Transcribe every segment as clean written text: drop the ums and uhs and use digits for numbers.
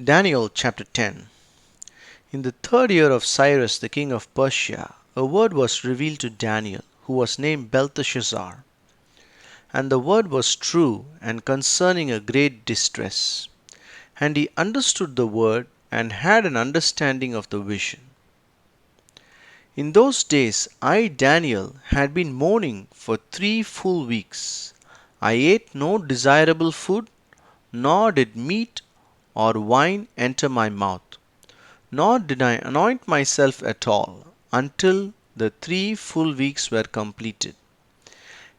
Daniel chapter 10. In the third year of Cyrus the king of Persia, a word was revealed to Daniel, who was named Belteshazzar. And the word was true and concerning a great distress. And he understood the word and had an understanding of the vision. In those days I, Daniel, had been mourning for 3 full weeks. I ate no desirable food, nor did meat or wine enter my mouth. Nor did I anoint myself at all until the 3 full weeks were completed.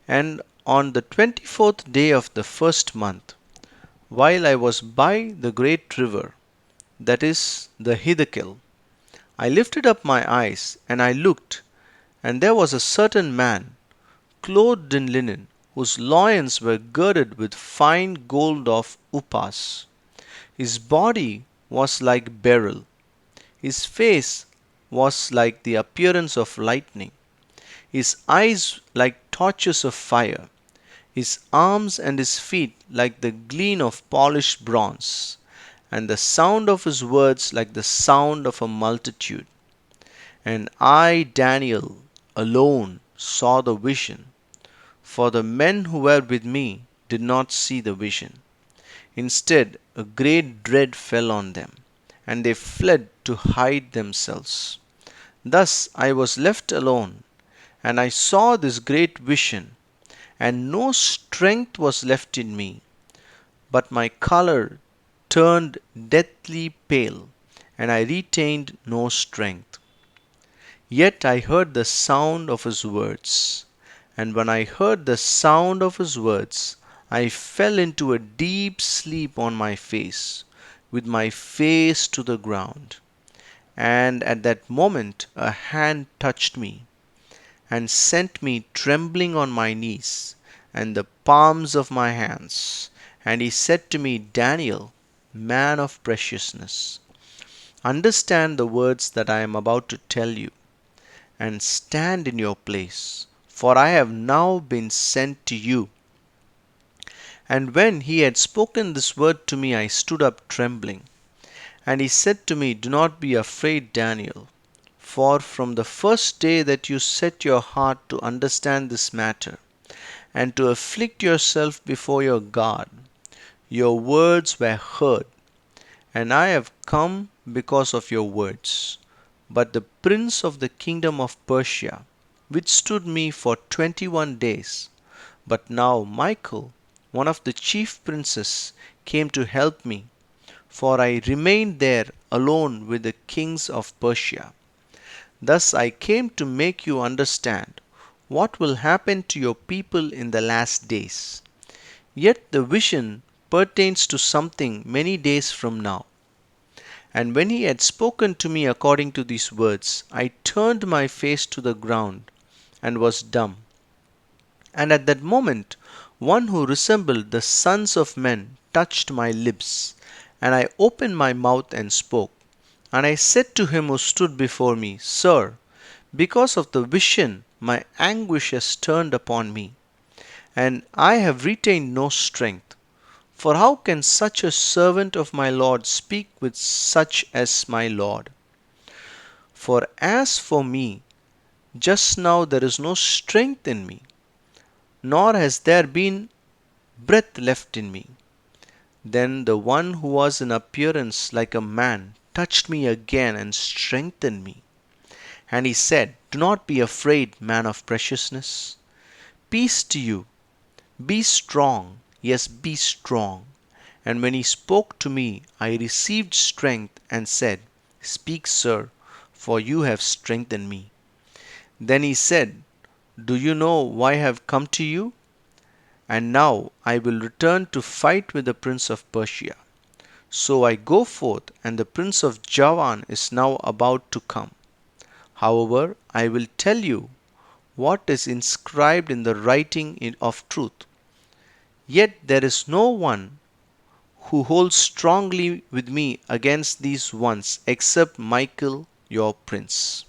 And on the 24th day of the first month, while I was by the great river, that is the Hiddekel, I lifted up my eyes, and I looked, and there was a certain man, clothed in linen, whose loins were girded with fine gold of Upas. His body was like beryl, his face was like the appearance of lightning, his eyes like torches of fire, his arms and his feet like the gleam of polished bronze, and the sound of his words like the sound of a multitude. And I, Daniel, alone saw the vision, for the men who were with me did not see the vision. Instead, a great dread fell on them, and they fled to hide themselves. Thus I was left alone, and I saw this great vision, and no strength was left in me, but my color turned deathly pale, and I retained no strength. Yet I heard the sound of his words, and when I heard the sound of his words, I fell into a deep sleep on my face, with my face to the ground. And at that moment a hand touched me, and sent me trembling on my knees and the palms of my hands. And he said to me, Daniel, man of preciousness, understand the words that I am about to tell you, and stand in your place, for I have now been sent to you. And when he had spoken this word to me, I stood up trembling. And he said to me, do not be afraid, Daniel, for from the first day that you set your heart to understand this matter, and to afflict yourself before your God, your words were heard, and I have come because of your words. But the prince of the kingdom of Persia withstood me for 21 days. But now Michael, one of the chief princes, came to help me, for I remained there alone with the kings of Persia. Thus I came to make you understand what will happen to your people in the last days. Yet the vision pertains to something many days from now. And when he had spoken to me according to these words, I turned my face to the ground and was dumb. And at that moment one who resembled the sons of men touched my lips, and I opened my mouth and spoke. And I said to him who stood before me, Sir, because of the vision my anguish has turned upon me, and I have retained no strength. For how can such a servant of my Lord speak with such as my Lord? For as for me, just now there is no strength in me, nor has there been breath left in me. Then the one who was in appearance like a man touched me again and strengthened me. And he said, do not be afraid, man of preciousness. Peace to you. Be strong, yes, be strong. And when he spoke to me, I received strength and said, speak, sir, for you have strengthened me. Then he said, do you know why I have come to you? And now I will return to fight with the prince of Persia. So I go forth, and the prince of Javan is now about to come. However, I will tell you what is inscribed in the writing of truth. Yet there is no one who holds strongly with me against these ones except Michael your prince.